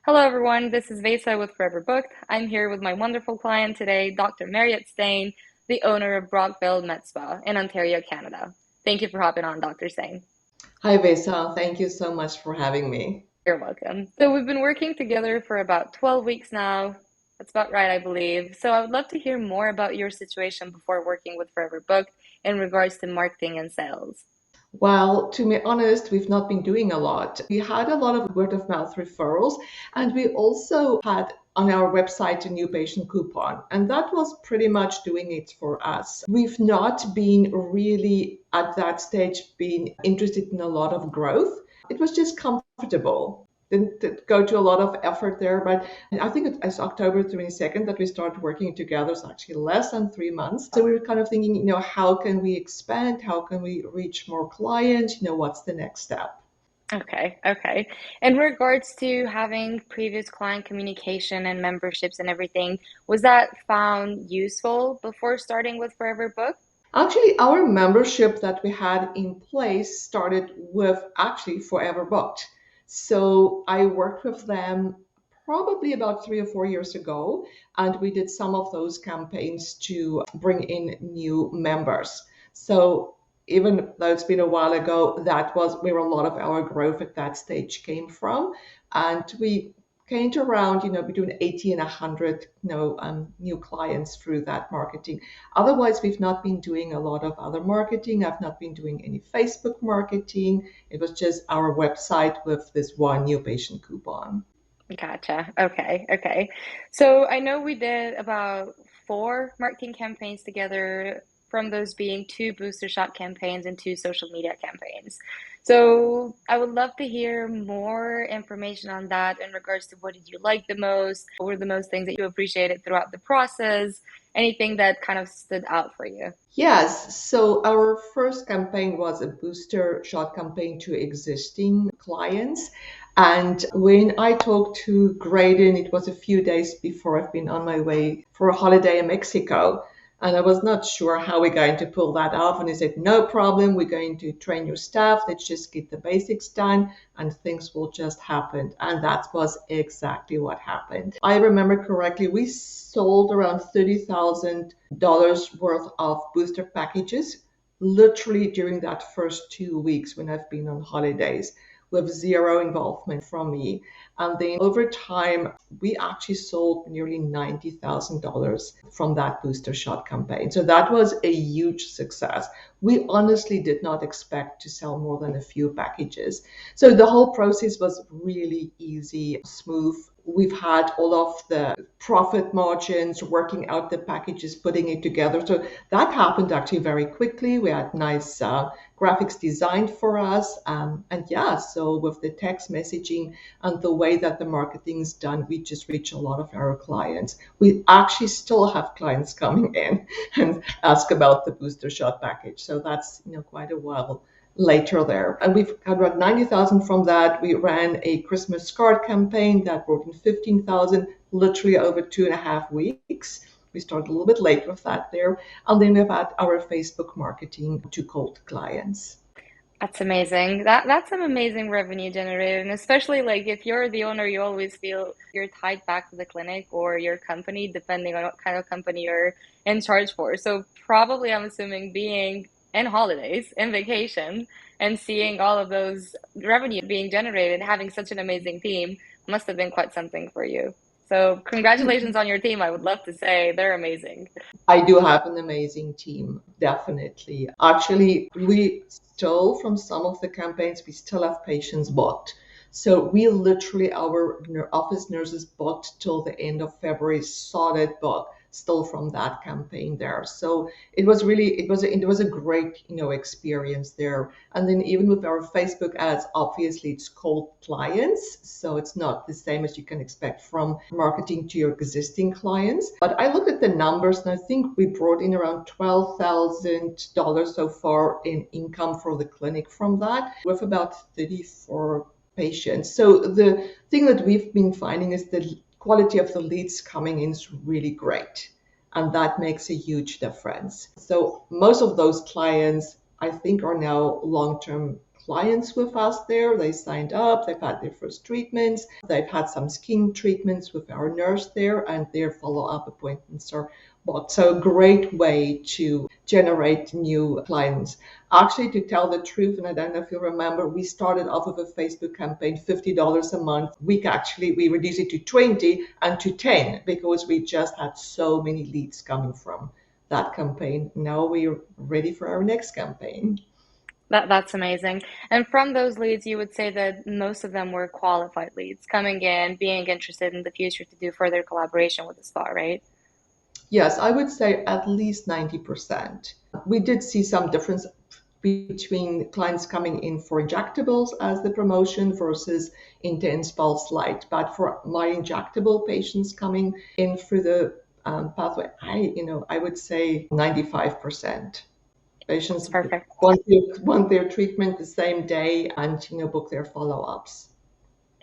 Hello, everyone. This is Vesa with Forever Booked. I'm here with my wonderful client today, Dr. Mariette Steyn, the owner of Brockville Medi Spa in Ontario, Canada. Thank you for hopping on, Dr. Steyn. Hi, Vesa. Thank you so much for having me. You're welcome. So we've been working together for about 12 weeks now. That's about right, I believe. So I would love to hear more about your situation before working with Forever Booked in regards to marketing and sales. Well, to be honest, we've not been doing a lot. We had a lot of word of mouth referrals, and we also had on our website a new patient coupon, and that was pretty much doing it for us. We've not been really at that stage being interested in a lot of growth. It was just comfortable. Didn't go to a lot of effort there, but I think it's October 22nd that we started working together. It's actually less than 3 months. So we were kind of thinking, how can we expand? How can we reach more clients? What's the next step? Okay. In regards to having previous client communication and memberships and everything, was that found useful before starting with Forever Book? Actually, our membership that we had in place started with actually Forever Booked. So I worked with them probably about 3 or 4 years ago, and we did some of those campaigns to bring in new members. So even though it's been a while ago, that was where a lot of our growth at that stage came from. And we gained around, between 80 and 100, new clients through that marketing. Otherwise, we've not been doing a lot of other marketing. I've not been doing any Facebook marketing. It was just our website with this one new patient coupon. Gotcha. Okay. So I know we did about four marketing campaigns together, from those being two booster shot campaigns and two social media campaigns. So I would love to hear more information on that in regards to what did you like the most? What were the most things that you appreciated throughout the process? Anything that kind of stood out for you? Yes, so our first campaign was a booster shot campaign to existing clients. And when I talked to Graydon, it was a few days before I've been on my way for a holiday in Mexico. And I was not sure how we're going to pull that off. And he said, no problem. We're going to train your staff. Let's just get the basics done and things will just happen. And that was exactly what happened. I remember correctly, we sold around $30,000 worth of booster packages literally during that first 2 weeks when I've been on holidays with zero involvement from me. And then over time, we actually sold nearly $90,000 from that booster shot campaign. So that was a huge success. We honestly did not expect to sell more than a few packages. So the whole process was really easy, smooth. We've had all of the profit margins, working out the packages, putting it together. So that happened actually very quickly. We had nice graphics designed for us. And yeah, so with the text messaging and the way that the marketing is done, we just reach a lot of our clients. We actually still have clients coming in and ask about the booster shot package. So that's quite a while later there. And we've had around 90,000 from that. We ran a Christmas card campaign that brought in 15,000 literally over 2.5 weeks. We started a little bit late with that there. And then we've had our Facebook marketing to cold clients. That's amazing. That's some amazing revenue generated, and especially like if you're the owner, you always feel you're tied back to the clinic or your company, depending on what kind of company you're in charge for. So probably I'm assuming being in holidays, in vacation, and seeing all of those revenue being generated, having such an amazing team must have been quite something for you. So congratulations on your team. I would love to say they're amazing. I do have an amazing team, definitely. Actually, we stole from some of the campaigns, we still have patients booked. So we literally, our office nurses booked till the end of February, solid book, still from that campaign there. So it was really, it was a great, experience there. And then even with our Facebook ads, obviously it's cold clients. So it's not the same as you can expect from marketing to your existing clients. But I looked at the numbers and I think we brought in around $12,000 so far in income for the clinic from that, with about 34 patients. So the thing that we've been finding is the quality of the leads coming in is really great. And that makes a huge difference. So most of those clients, I think, are now long-term clients with us there. They signed up, they've had their first treatments, they've had some skin treatments with our nurse there, and their follow-up appointments are booked. So a great way to generate new clients. Actually, to tell the truth, and I don't know if you remember, we started off with a Facebook campaign, $50 a month. We reduced it to 20 and to 10 because we just had so many leads coming from that campaign. Now we're ready for our next campaign. That's amazing. And from those leads, you would say that most of them were qualified leads coming in, being interested in the future to do further collaboration with the spa, right? Yes, I would say at least 90%. We did see some difference between clients coming in for injectables as the promotion versus intense pulse light. But for my injectable patients coming in through the pathway, I would say 95%. That's Patients perfect. want their treatment the same day and book their follow-ups.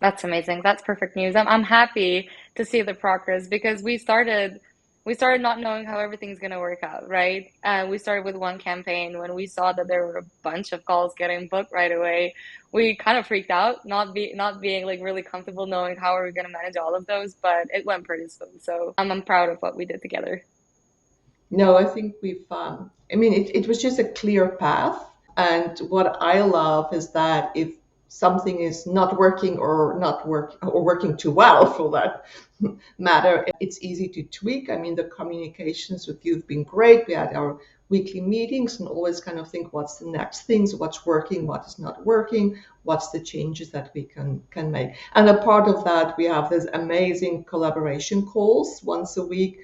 That's amazing. That's perfect news. I'm happy to see the progress because we started not knowing how everything's gonna work out, right? We started with one campaign when we saw that there were a bunch of calls getting booked right away. We kind of freaked out, not being like really comfortable knowing how are we gonna manage all of those, but it went pretty smooth. So I'm proud of what we did together. No, I think it was just a clear path. And what I love is that if something is not working or not work or working too well for that matter, it's easy to tweak. I mean, the communications with you have been great. We had our weekly meetings and always kind of think what's the next things, what's working, what is not working, what's the changes that we can make. And a part of that, we have these amazing collaboration calls once a week.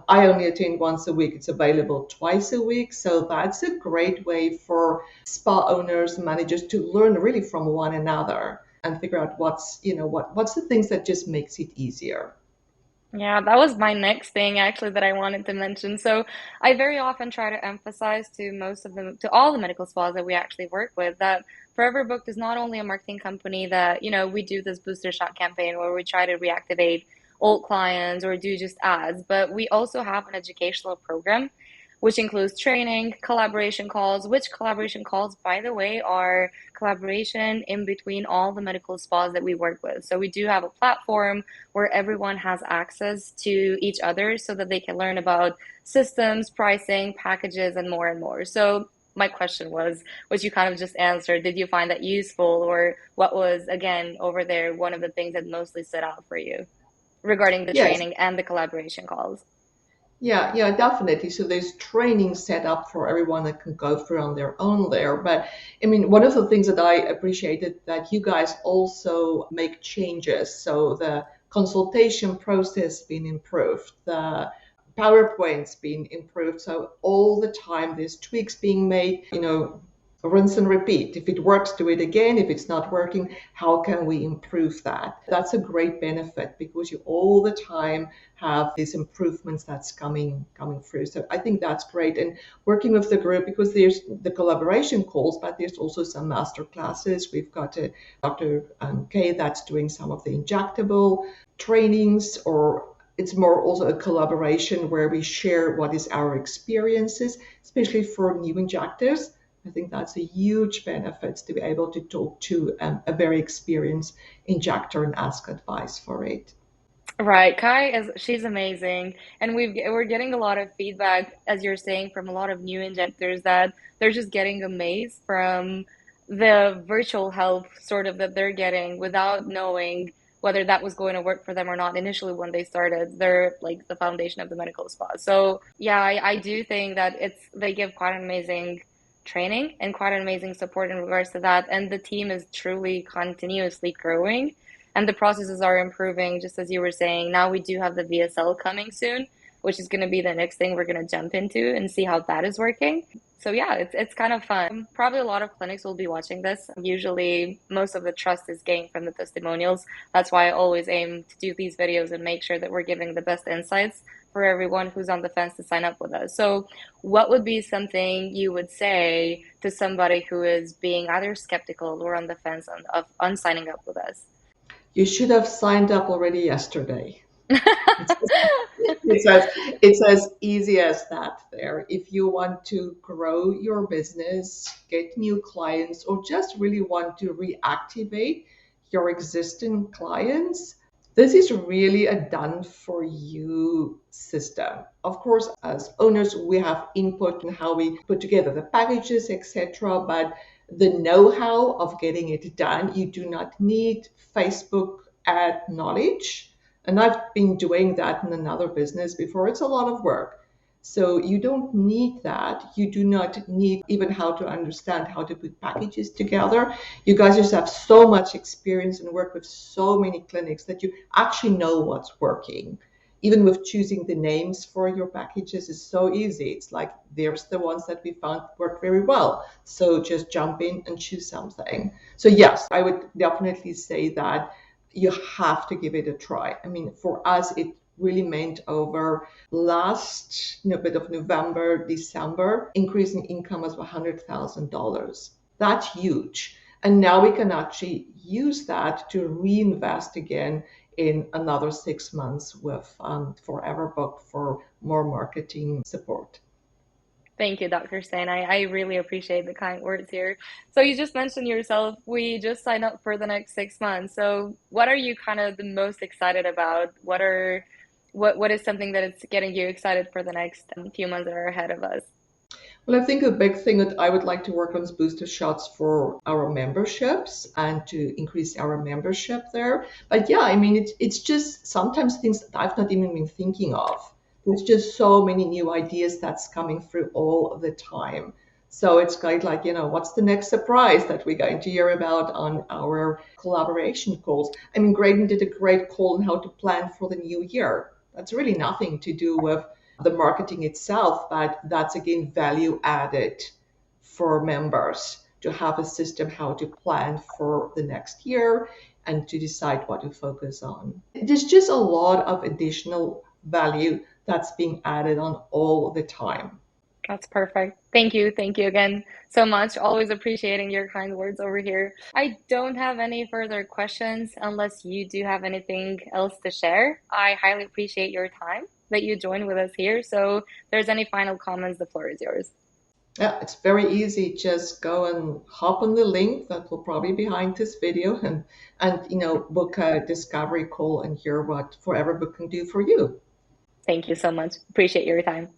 I only attend once a week. It's available twice a week. So that's a great way for spa owners, managers to learn really from one another and figure out what's the things that just makes it easier. Yeah, that was my next thing actually that I wanted to mention. So I very often try to emphasize to all the medical spas that we actually work with that Forever Booked is not only a marketing company that, we do this booster shot campaign where we try to reactivate old clients or do just ads, but we also have an educational program which includes training, collaboration calls, which collaboration calls, by the way, are collaboration in between all the medical spas that we work with. So we do have a platform where everyone has access to each other so that they can learn about systems, pricing, packages, and more and more. So my question was, which you kind of just answered, did you find that useful, or what was, again, over there, one of the things that mostly stood out for you regarding the Yes. training and the collaboration calls? Yeah, definitely. So there's training set up for everyone that can go through on their own there. But I mean, one of the things that I appreciated that you guys also make changes. So the consultation process being improved, the PowerPoint's being improved. So all the time there's tweaks being made, rinse and repeat. If it works, do it again. If it's not working, how can we improve that? That's a great benefit because you all the time have these improvements that's coming through. So I think that's great. And working with the group, because there's the collaboration calls, but there's also some master classes. We've got a Dr. Kay that's doing some of the injectable trainings, or it's more also a collaboration where we share what is our experiences, especially for new injectors. I think that's a huge benefit to be able to talk to a very experienced injector and ask advice for it. Right. She's amazing. And we're getting a lot of feedback, as you're saying, from a lot of new injectors that they're just getting amazed from the virtual help sort of that they're getting without knowing whether that was going to work for them or not initially when they started. They're like the foundation of the medical spa. So yeah, I do think that they give quite an amazing training and quite an amazing support in regards to that. And the team is truly continuously growing and the processes are improving, just as you were saying. Now we do have the VSL coming soon, which is going to be the next thing we're going to jump into and see how that is working. So yeah, it's kind of fun. Probably a lot of clinics will be watching this. Usually, most of the trust is gained from the testimonials. That's why I always aim to do these videos and make sure that we're giving the best insights for everyone who's on the fence to sign up with us. So, what would be something you would say to somebody who is being either skeptical or on the fence on signing up with us? You should have signed up already yesterday. It's, it's as easy as that there. If you want to grow your business, get new clients, or just really want to reactivate your existing clients, this is really a done for you system. Of course, as owners, we have input in how we put together the packages, etc. But the know-how of getting it done, you do not need Facebook ad knowledge. And I've been doing that in another business before. It's a lot of work. So you don't need that. You do not need even how to understand how to put packages together. You guys just have so much experience and work with so many clinics that you actually know what's working. Even with choosing the names for your packages is so easy. It's like, there's the ones that we found work very well. So just jump in and choose something. So yes, I would definitely say that you have to give it a try. I mean, for us, it really meant over last bit of November, December, increase in income was $100,000. That's huge. And now we can actually use that to reinvest again in another 6 months with Forever Book for more marketing support. Thank you, Dr. Steyn. I really appreciate the kind words here. So you just mentioned yourself, we just signed up for the next 6 months. So what are you kind of the most excited about? What is something that is getting you excited for the next few months that are ahead of us? Well, I think a big thing that I would like to work on is booster shots for our memberships and to increase our membership there. But yeah, I mean, it's just sometimes things that I've not even been thinking of. There's just so many new ideas that's coming through all the time. So it's kind of like, what's the next surprise that we're going to hear about on our collaboration calls? I mean, Graydon did a great call on how to plan for the new year. That's really nothing to do with the marketing itself, but that's again value added for members to have a system how to plan for the next year and to decide what to focus on. There's just a lot of additional value that's being added on all the time. That's perfect. Thank you. Thank you again so much. Always appreciating your kind words over here. I don't have any further questions unless you do have anything else to share. I highly appreciate your time that you joined with us here. So, if there's any final comments, the floor is yours. Yeah, it's very easy. Just go and hop on the link that will probably be behind this video and book a discovery call and hear what Forever Book can do for you. Thank you so much. Appreciate your time.